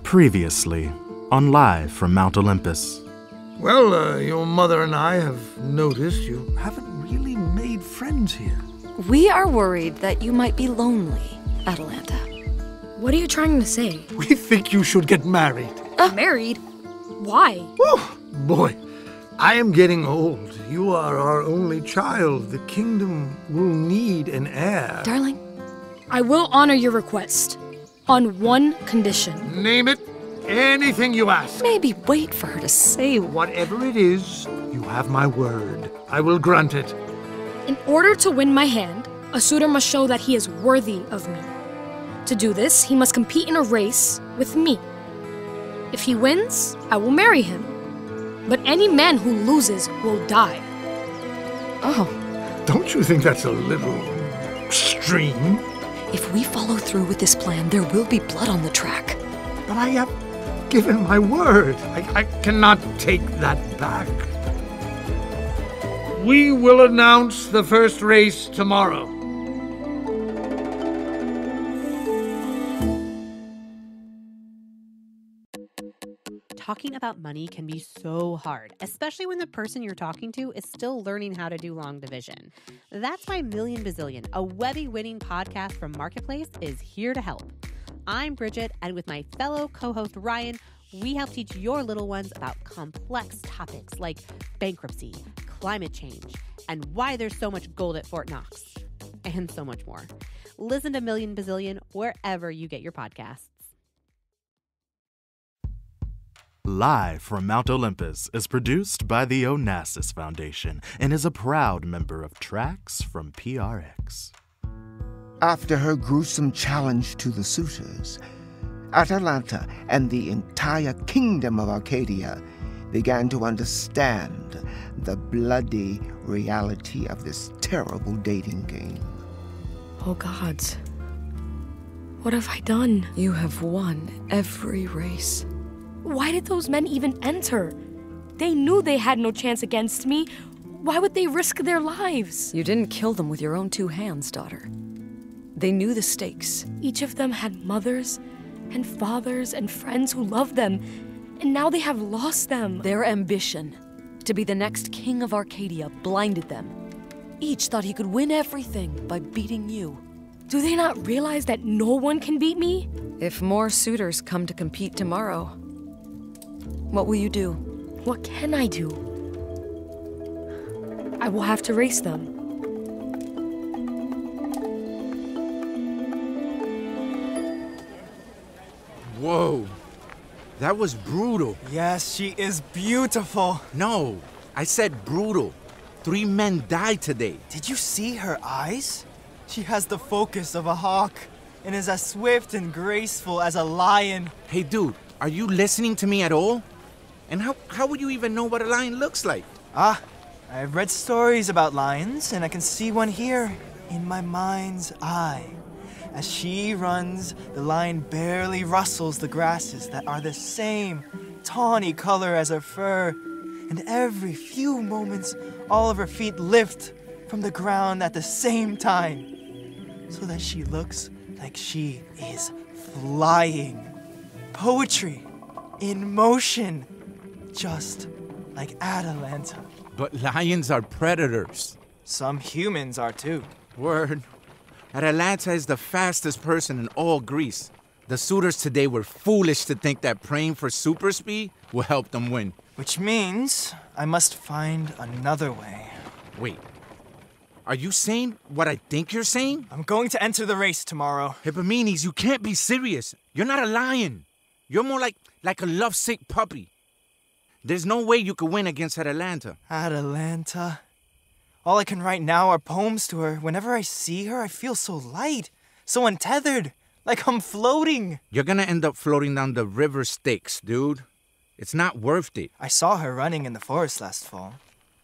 Previously on Live from Mount Olympus. Well, your mother and I have noticed you haven't really made friends here. We are worried that you might be lonely, Atalanta. What are you trying to say? We think you should get married. Married? Why? Oh, boy, I am getting old. You are our only child. The kingdom will need an heir. Darling? I will honor your request. On one condition. Name it. Anything you ask. Maybe wait for her to say. Whatever it is, you have my word. I will grant it. In order to win my hand, a suitor must show that he is worthy of me. To do this, he must compete in a race with me. If he wins, I will marry him. But any man who loses will die. Oh. Don't you think that's a little extreme? If we follow through with this plan, there will be blood on the track. But I have given my word. I cannot take that back. We will announce the first race tomorrow. Talking about money can be so hard, especially when the person you're talking to is still learning how to do long division. That's why Million Bazillion, a Webby-winning podcast from Marketplace, is here to help. I'm Bridget, and with my fellow co-host Ryan, we help teach your little ones about complex topics like bankruptcy, climate change, and why there's so much gold at Fort Knox, and so much more. Listen to Million Bazillion wherever you get your podcasts. Live from Mount Olympus is produced by the Onassis Foundation and is a proud member of Tracks from PRX. After her gruesome challenge to the suitors, Atalanta and the entire kingdom of Arcadia began to understand the bloody reality of this terrible dating game. Oh, gods. What have I done? You have won every race. Why did those men even enter? They knew they had no chance against me. Why would they risk their lives? You didn't kill them with your own two hands, daughter. They knew the stakes. Each of them had mothers and fathers and friends who loved them, and now they have lost them. Their ambition to be the next king of Arcadia blinded them. Each thought he could win everything by beating you. Do they not realize that no one can beat me? If more suitors come to compete tomorrow, what will you do? What can I do? I will have to race them. Whoa, that was brutal. Yes, she is beautiful. No, I said brutal. 3 men died today. Did you see her eyes? She has the focus of a hawk and is as swift and graceful as a lion. Hey, dude, are you listening to me at all? And how would you even know what a lion looks like? I've read stories about lions, and I can see one here in my mind's eye. As she runs, the lion barely rustles the grasses that are the same tawny color as her fur. And every few moments, all of her feet lift from the ground at the same time, so that she looks like she is flying. Poetry in motion, just like Atalanta. But lions are predators. Some humans are too. Word. Atalanta is the fastest person in all Greece. The suitors today were foolish to think that praying for super speed will help them win. Which means I must find another way. Wait. Are you saying what I think you're saying? I'm going to enter the race tomorrow. Hippomenes, you can't be serious. You're not a lion. You're more like a lovesick puppy. There's no way you could win against Atalanta. Atalanta. All I can write now are poems to her. Whenever I see her, I feel so light, so untethered, like I'm floating. You're gonna end up floating down the river Styx, dude. It's not worth it. I saw her running in the forest last fall.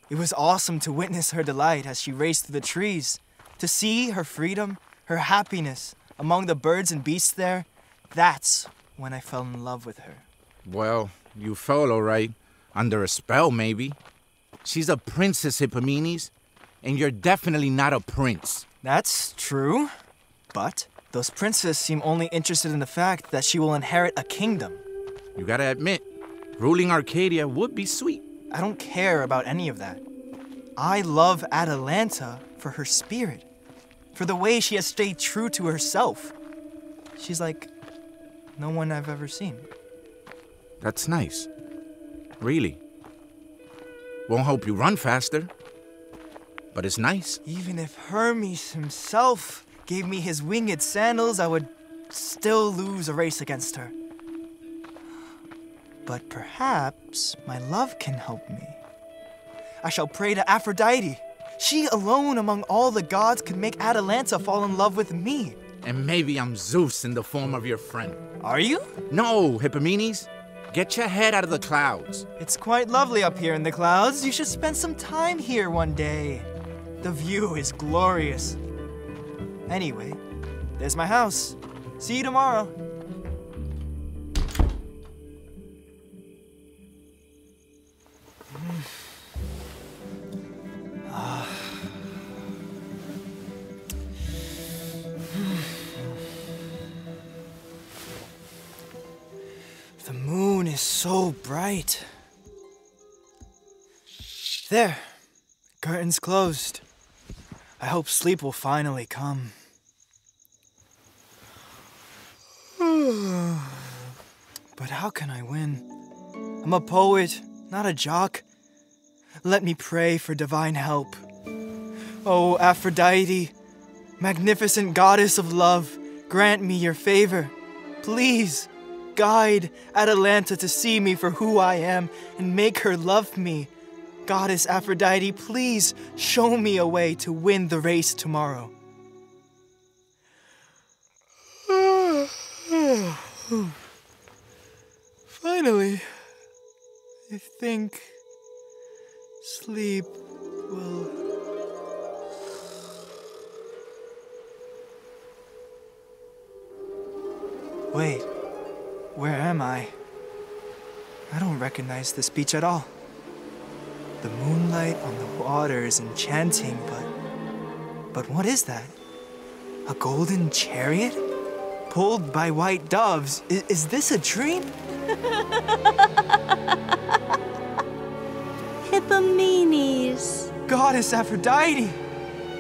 It was awesome to witness her delight as she raced through the trees. To see her freedom, her happiness among the birds and beasts there, that's when I fell in love with her. Well, you fell all right. Under a spell, maybe. She's a princess, Hippomenes. And you're definitely not a prince. That's true. But Those princes seem only interested in the fact that she will inherit a kingdom. You gotta admit, ruling Arcadia would be sweet. I don't care about any of that. I love Atalanta for her spirit, for the way she has stayed true to herself. She's like no one I've ever seen. That's nice. Really. Won't help you run faster, but it's nice. Even if Hermes himself gave me his winged sandals, I would still lose a race against her. But perhaps my love can help me. I shall pray to Aphrodite. She alone among all the gods could make Atalanta fall in love with me. And maybe I'm Zeus in the form of your friend. Are you? No, Hippomenes. Get your head out of the clouds. It's quite lovely up here in the clouds. You should spend some time here one day. The view is glorious. Anyway, there's my house. See you tomorrow. The moon is so bright. There, curtains closed. I hope sleep will finally come. But how can I win? I'm a poet, not a jock. Let me pray for divine help. Oh, Aphrodite, magnificent goddess of love, grant me your favor. Please, guide Atalanta to see me for who I am and make her love me. Goddess Aphrodite, please show me a way to win the race tomorrow. Finally, I think sleep will... Wait, where am I? I don't recognize this beach at all. The moonlight on the water is enchanting, but what is that? A golden chariot? Pulled by white doves. Is this a dream? Hippomenes. Goddess Aphrodite!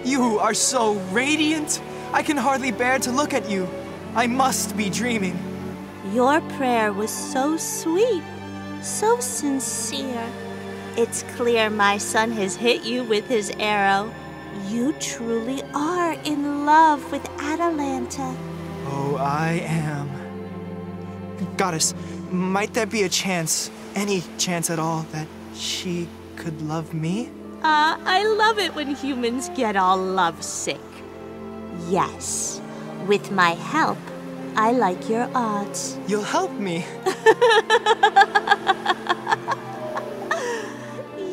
You are so radiant! I can hardly bear to look at you. I must be dreaming. Your prayer was so sweet, so sincere. It's clear my son has hit you with his arrow. You truly are in love with Atalanta. Oh, I am. Goddess, might there be a chance, any chance at all, that she could love me? I love it when humans get all lovesick. Yes, with my help, I like your odds. You'll help me?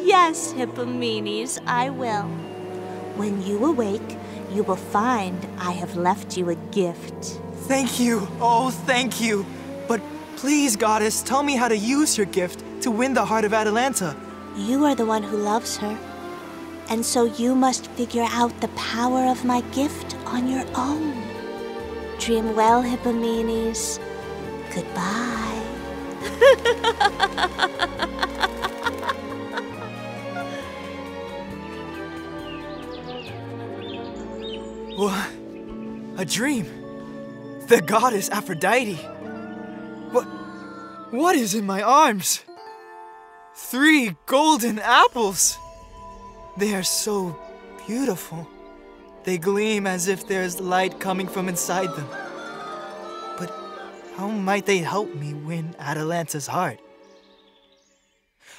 Yes, Hippomenes, I will. When you awake, you will find I have left you a gift. Thank you. Oh, thank you. But please, Goddess, tell me how to use your gift to win the heart of Atalanta. You are the one who loves her. And so you must figure out the power of my gift on your own. Dream well, Hippomenes. Goodbye. What? A dream? The goddess Aphrodite? What is in my arms? 3 golden apples! They are so beautiful. They gleam as if there's light coming from inside them. But how might they help me win Atalanta's heart?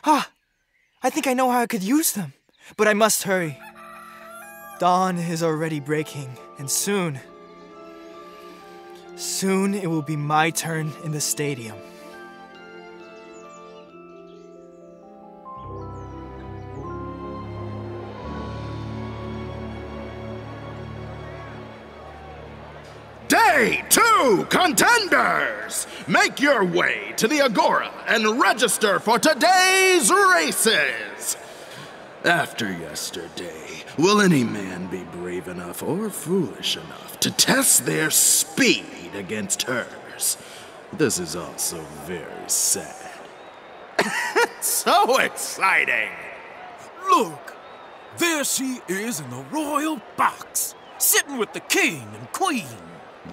I think I know how I could use them, but I must hurry. Dawn is already breaking, and soon it will be my turn in the stadium. Day 2, contenders! Make your way to the Agora and register for today's races! After yesterday, will any man be brave enough or foolish enough to test their speed against hers? This is also very sad. So exciting! Look! There she is in the royal box, sitting with the king and queen.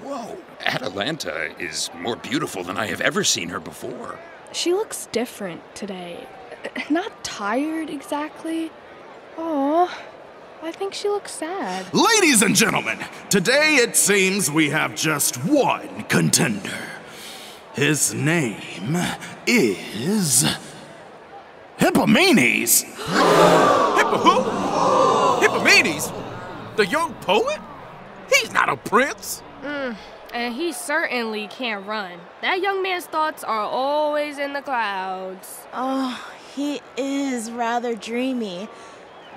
Whoa, Atalanta is more beautiful than I have ever seen her before. She looks different today. Not tired exactly. Oh, I think she looks sad. Ladies and gentlemen, today it seems we have just one contender. His name is... Hippomenes! Hippomenes? The young poet? He's not a prince. And he certainly can't run. That young man's thoughts are always in the clouds. Oh, he is rather dreamy,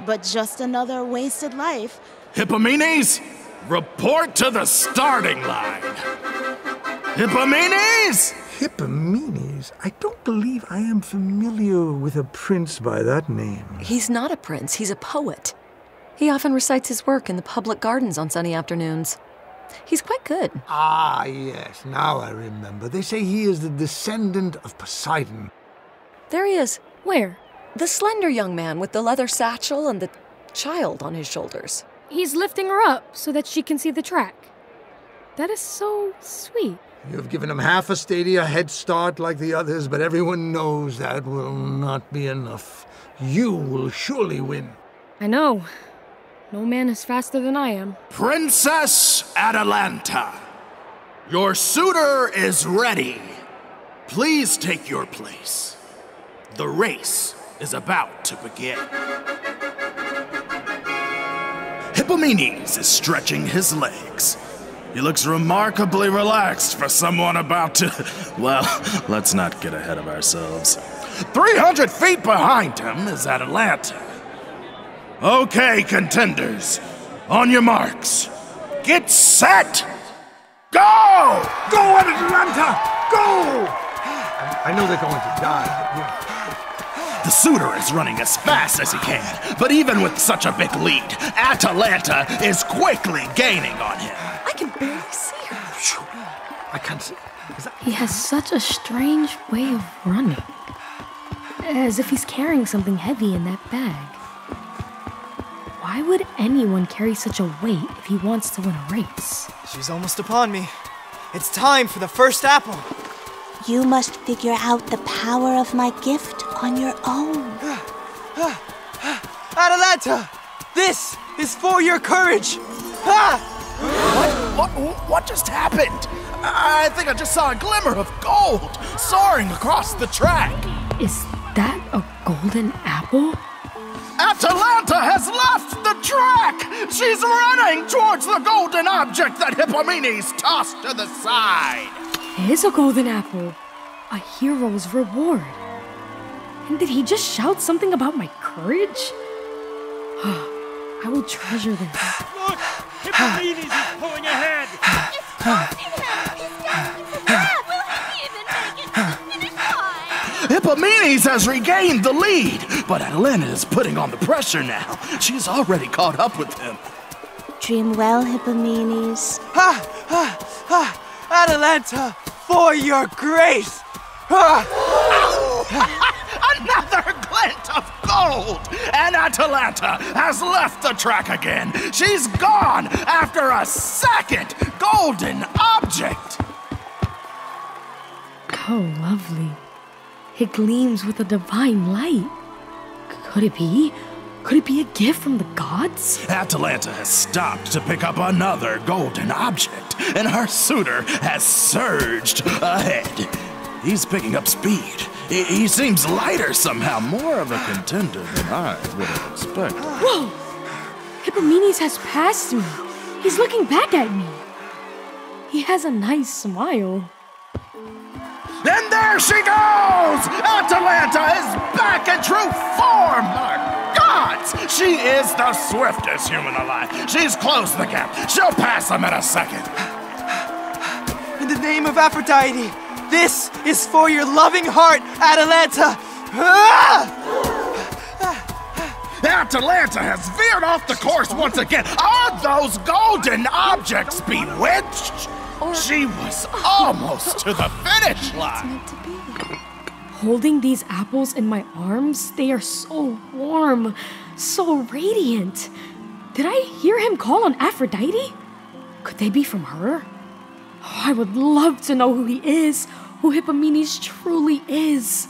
but just another wasted life. Hippomenes, report to the starting line. Hippomenes! Hippomenes? I don't believe I am familiar with a prince by that name. He's not a prince, he's a poet. He often recites his work in the public gardens on sunny afternoons. He's quite good. Ah, yes, now I remember. They say he is the descendant of Poseidon. There he is. Where? The slender young man with the leather satchel and the child on his shoulders. He's lifting her up so that she can see the track. That is so sweet. You have given him half a stadia head start like the others, but everyone knows that will not be enough. You will surely win. I know. No man is faster than I am. Princess Atalanta, your suitor is ready. Please take your place. The race is about to begin. Hippomenes is stretching his legs. He looks remarkably relaxed for someone about to... Well, let's not get ahead of ourselves. 300 feet behind him is Atalanta. Okay, contenders. On your marks. Get set! Go! Go, Atalanta! Go! I know they're going to die, but The suitor is running as fast as he can, but even with such a big lead, Atalanta is quickly gaining on him. I can barely see her. I can't see. He has such a strange way of running. As if he's carrying something heavy in that bag. Why would anyone carry such a weight if he wants to win a race? She's almost upon me. It's time for the first apple. You must figure out the power of my gift on your own. Atalanta! This is for your courage! What just happened? I think I just saw a glimmer of gold soaring across the track. Is that a golden apple? Atalanta has left the track! She's running towards the golden object that Hippomenes tossed to the side. It is a golden apple. A hero's reward. And did he just shout something about my courage? I will treasure this. Look! Hippomenes is pulling ahead! It's forcing him! He's getting to the back! Will he even make it to the finish line? Hippomenes has regained the lead, but Atalanta is putting on the pressure now. She's already caught up with him. Dream well, Hippomenes. Atalanta, for your grace! Another glint of gold! And Atalanta has left the track again. She's gone after a second golden object. How lovely. It gleams with a divine light. Could it be? Could it be a gift from the gods? Atalanta has stopped to pick up another golden object, and her suitor has surged ahead. He's picking up speed. He seems lighter somehow, more of a contender than I would have expected. Whoa! Hippomenes has passed me. He's looking back at me. He has a nice smile. And there she goes! Atalanta is back in true form! My gods! She is the swiftest human alive. She's closed the gap. She'll pass him in a second. In the name of Aphrodite, this is for your loving heart, Atalanta! Atalanta has veered off the course once again. Are those golden objects bewitched? She was almost to the finish line. Holding these apples in my arms, they are so warm, so radiant. Did I hear him call on Aphrodite? Could they be from her? Oh, I would love to know who he is, who Hippomenes truly is.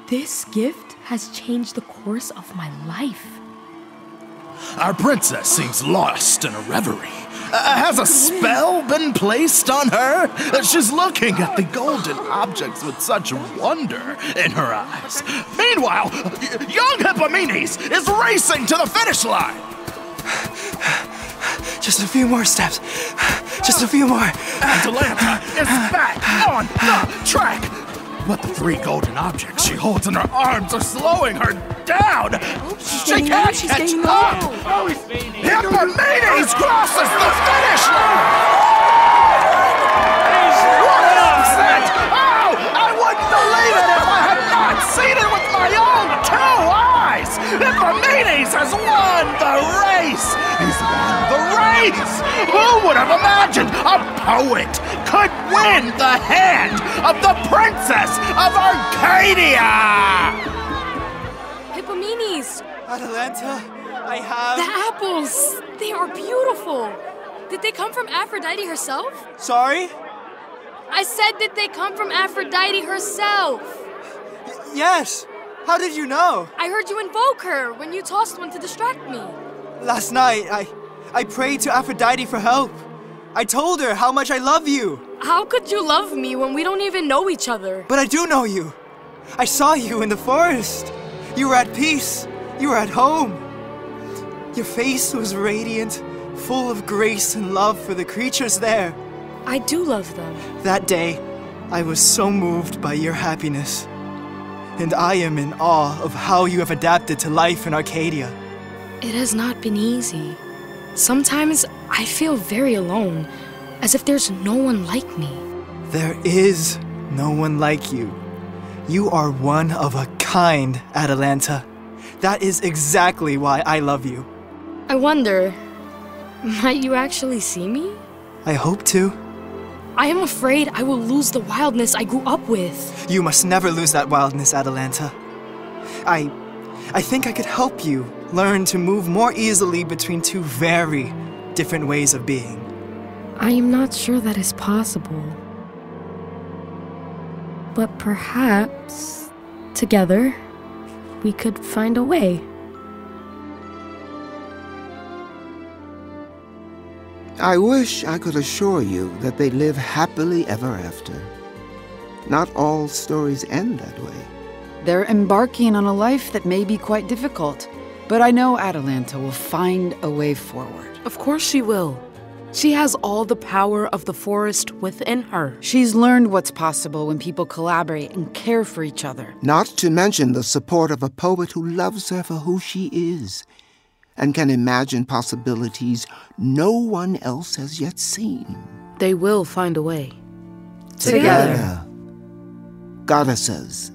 This gift has changed the course of my life. Our princess seems lost in a reverie. Has a spell been placed on her? She's looking at the golden objects with such wonder in her eyes. Meanwhile, young Hippomenes is racing to the finish line. Just a few more steps. Just a few more. Atalanta is back on the track. But the 3 golden objects she holds in her arms are slowing her down. She can't catch up. Hippomenes crosses the finish line. What an upset! Oh, I wouldn't believe it if I had not seen it with my own 2 eyes. Hippomenes has won the race. He's won the race. Who would have imagined a poet could win the hand of the princess of Arcadia? Hippomenes! Atalanta, I have... The apples! They are beautiful! Did they come from Aphrodite herself? Sorry? I said did they come from Aphrodite herself? Yes! How did you know? I heard you invoke her when you tossed one to distract me. Last night, I prayed to Aphrodite for help. I told her how much I love you. How could you love me when we don't even know each other? But I do know you. I saw you in the forest. You were at peace. You were at home. Your face was radiant, full of grace and love for the creatures there. I do love them. That day, I was so moved by your happiness. And I am in awe of how you have adapted to life in Arcadia. It has not been easy. Sometimes I feel very alone, as if there's no one like me. There is no one like you. You are one of a kind, Atalanta. That is exactly why I love you. I wonder, might you actually see me? I hope to. I am afraid I will lose the wildness I grew up with. You must never lose that wildness, Atalanta. I think I could help you learn to move more easily between 2 very different ways of being. I am not sure that is possible. But perhaps, together, we could find a way. I wish I could assure you that they live happily ever after. Not all stories end that way. They're embarking on a life that may be quite difficult, but I know Atalanta will find a way forward. Of course she will. She has all the power of the forest within her. She's learned what's possible when people collaborate and care for each other. Not to mention the support of a poet who loves her for who she is and can imagine possibilities no one else has yet seen. They will find a way. Together. Goddesses,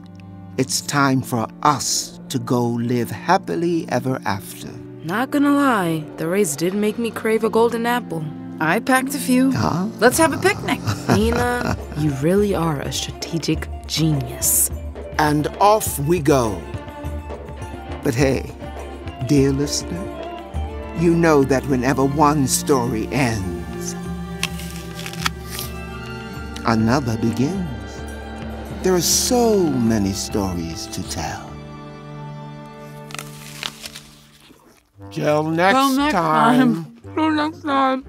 it's time for us to go live happily ever after. Not gonna lie, the race did make me crave a golden apple. I packed a few. Huh? Let's have a picnic. Nina, you really are a strategic genius. And off we go. But hey, dear listener, you know that whenever one story ends, another begins. There are so many stories to tell. Till next time. Till next time.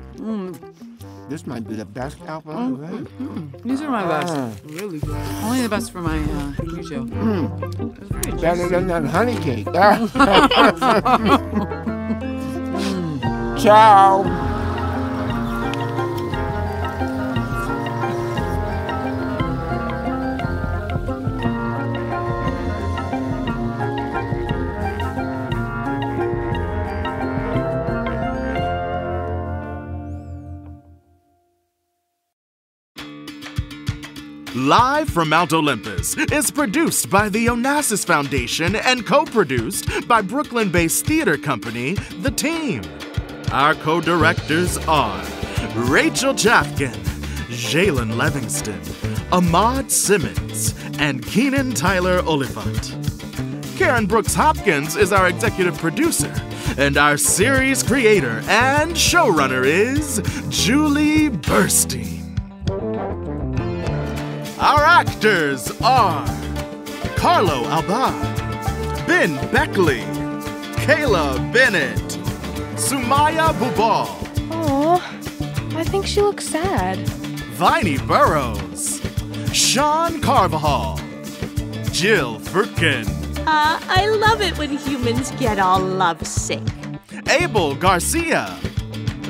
This might be the best apple I've ever had. These are my best. Really good. Only the best for my show. Better than that honey cake. Ciao. Live from Mount Olympus is produced by the Onassis Foundation and co-produced by Brooklyn-based theater company, The Team. Our co-directors are Rachel Chavkin, Zhailon Levingston, Ahmad Simmons, and Keenan Tyler Oliphant. Karen Brooks Hopkins is our executive producer, and our series creator and showrunner is Julie Burstein. Our actors are Carlo Albard, Ben Beckley, Kayla Bennett, Sumaya Bubal. Aw, I think she looks sad. Vinie Burrows, Sean Carvajal, Jill Frutkin. I love it when humans get all lovesick. Abel Garcia,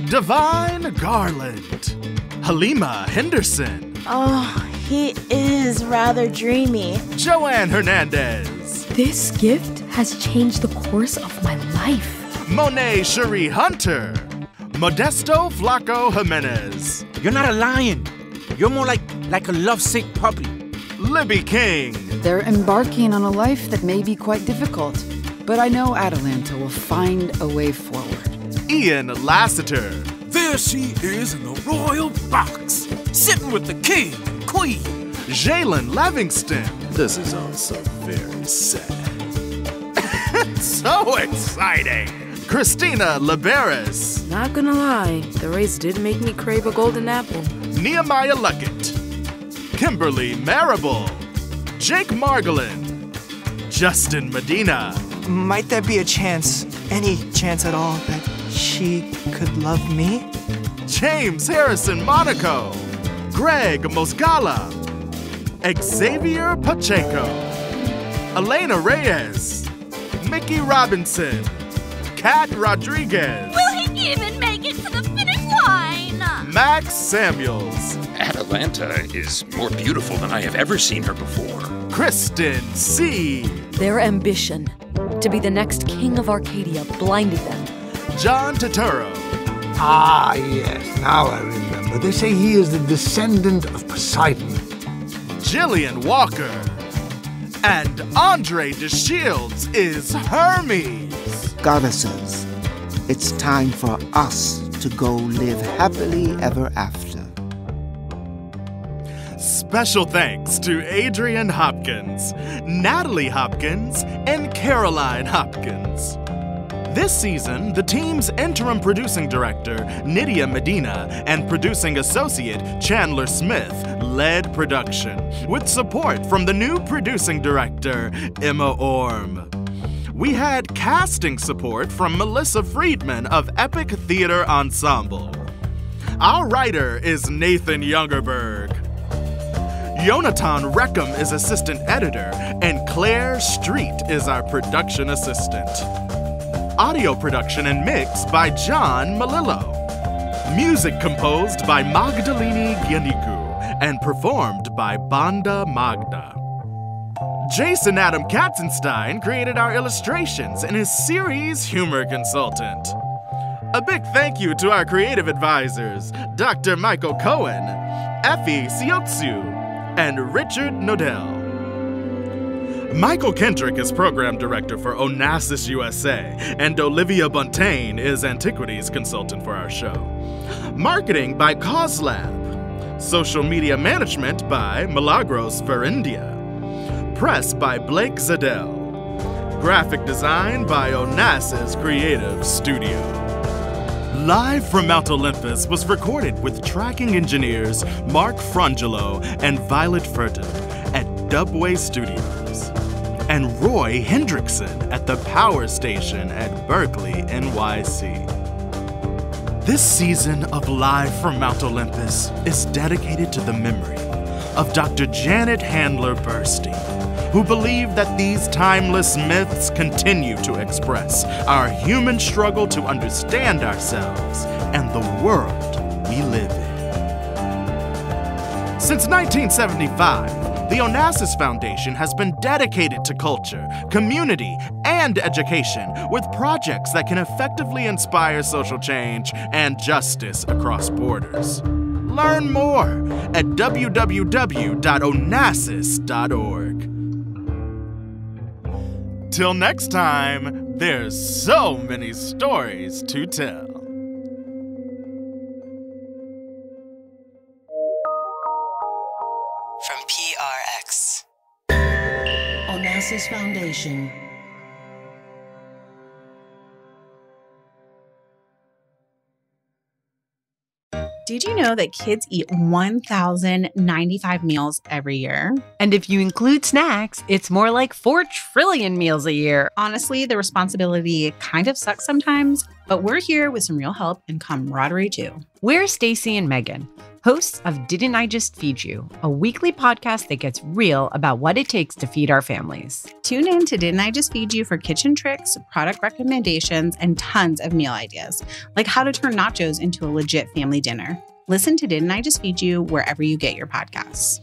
Divine Garland, Halima Henderson. Oh, he is rather dreamy. Joanne Hernandez. This gift has changed the course of my life. Monet Cherie Hunter, Modesto Flako Jimenez. You're not a lion. You're more like a lovesick puppy. Libby King. They're embarking on a life that may be quite difficult, but I know Atalanta will find a way forward. Ian Lassiter. There she is in the royal box, sitting with the king and queen. Zhailon Levingston. This is also very sad. So exciting. Christina Liberus. Not gonna lie, the race did make me crave a golden apple. Nehemiah Luckett. Kimberly Marable. Jake Margolin. Justin Medina. Might there be a chance, any chance at all, that she could love me? James Harrison Monaco. Greg Moscala. Xavier Pacheco. Elena Reyes. Mickey Robinson. Kat Rodriguez. Will he even make it to the finish line? Max Samuels. Atalanta is more beautiful than I have ever seen her before. Kristen Sieh. Their ambition to be the next king of Arcadia blinded them. John Turturro. Ah, yes, now I remember. They say he is the descendant of Poseidon. Jillian Walker. And Andre DeShields is Hermes. Goddesses, it's time for us to go live happily ever after. Special thanks to Adrian Hopkins, Natalie Hopkins, and Caroline Hopkins. This season, the team's interim producing director, Nydia Medina, and producing associate, Chandler Smith, led production, with support from the new producing director, Emma Orm. We had casting support from Melissa Friedman of Epic Theater Ensemble. Our writer is Nathan Youngerberg. Yonatan Reckham is assistant editor, and Claire Street is our production assistant. Audio production and mix by John Malillo. Music composed by Magdalene Gianniku and performed by Banda Magda. Jason Adam Katzenstein created our illustrations and is series humor consultant. A big thank you to our creative advisors, Dr. Michael Cohen, Effie Siotsu, and Richard Nodell. Michael Kendrick is program director for Onassis USA, and Olivia Buntain is antiquities consultant for our show. Marketing by CauseLab. Social media management by Milagros Verindia. Press by Blake Zadell. Graphic design by Onassis Creative Studio. Live from Mount Olympus was recorded with tracking engineers Mark Frangelo and Violet Furton at Dubway Studios, and Roy Hendrickson at the Power Station at Berkeley, NYC. This season of Live from Mount Olympus is dedicated to the memory of Dr. Janet Handler Burstein, who believed that these timeless myths continue to express our human struggle to understand ourselves and the world we live in. Since 1975, the Onassis Foundation has been dedicated to culture, community, and education with projects that can effectively inspire social change and justice across borders. Learn more at www.onassis.org. Till next time, there's so many stories to tell. From PRX. Onassis Foundation. Did you know that kids eat 1,095 meals every year? And if you include snacks, it's more like 4 trillion meals a year. Honestly, the responsibility kind of sucks sometimes, but we're here with some real help and camaraderie too. We're Stacy and Megan, hosts of Didn't I Just Feed You, a weekly podcast that gets real about what it takes to feed our families. Tune in to Didn't I Just Feed You for kitchen tricks, product recommendations, and tons of meal ideas, like how to turn nachos into a legit family dinner. Listen to Didn't I Just Feed You wherever you get your podcasts.